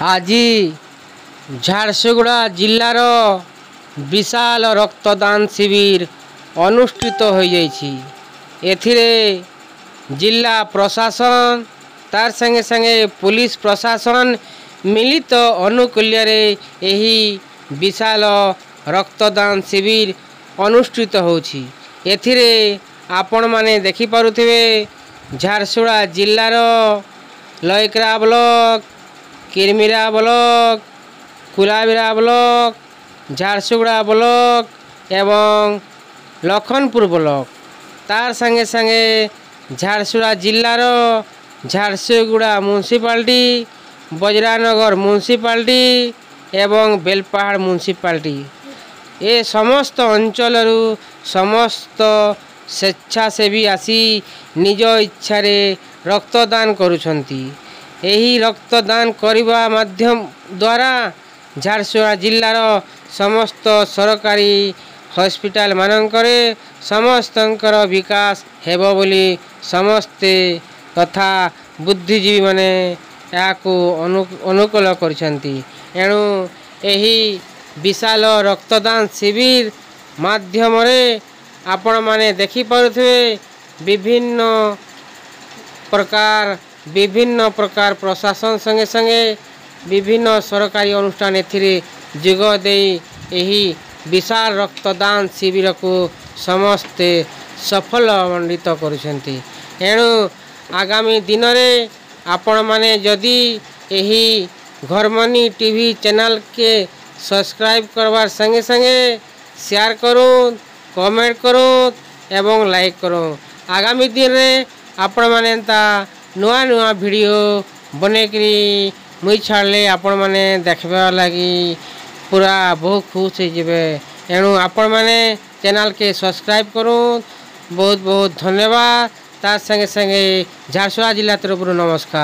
আজি ঝারସୁগুড়া জিল্লার বিশাল রক্তদান শিবির অনুষ্ঠিত হয়ে যাইছি। এথিরে জিলা প্রশাসন তার সঙ্গে সঙ্গে পুলিশ প্রশাসন মিলিত অনুকূল্যরে ଏହି বিশাল রক্তদান শিবির অনুষ্ঠিত হଉଛି। এথিরে आपण माने देखि पारुथिबे ঝারସୁগুড়া जिल्लार लयकरा block, Kirmira block, कुलाबिरा block, ঝারସୁগুড়া block एवं लखनपुर ब्लॉक तार संगे संगे ঝারସୁগুড়া जिल्लार ঝারସୁগুড়া म्युनिसिपालिटी, बजरानगर म्युनिसिपालिटी एवं बेलपाहाड़ म्युनिसिपालिटी ए समस्त अंचल समस्त स्वेच्छासेवी आसी निज इच्छा रक्तदान करुछंती। एही रक्तदान करने माध्यम द्वारा ঝারସୁগুড়া जिल्लार समस्त सरकारी हॉस्पिटल मानकरे समस्तंकर विकास हेबो बोली समस्ते तथा बुद्धिजीवी माने याकू अनुकूल करिसेंती। एणु एही विशाल रक्तदान शिविर माध्यम रे आपण माने देखि पारुथिबे विभिन्न प्रकार प्रशासन संगे संगे विभिन्न सरकारी अनुष्ठान एथिरे जोग देई एही विशाल रक्तदान शिविर को समस्ते सफल मंडित करुछंती। एणु आगामी दिन में आपण माने जदि एही घरमनी टीवी चैनल के सब्सक्राइब करवार संगे संगे शेयर करो, कमेंट करो एवं लाइक करो। आगामी दिन में आपण माने नुआ नुआ वीडियो बनेकरी मुई छाड़ले आपण माने देखबा लगी पूरा बहुत खुश हो जिवे। एणु आपण माने चैनल के सब्सक्राइब करो। बहुत बहुत धन्यवाद। तार संगे संगे ঝারସୁগুড়া जिला तरफ नमस्कार।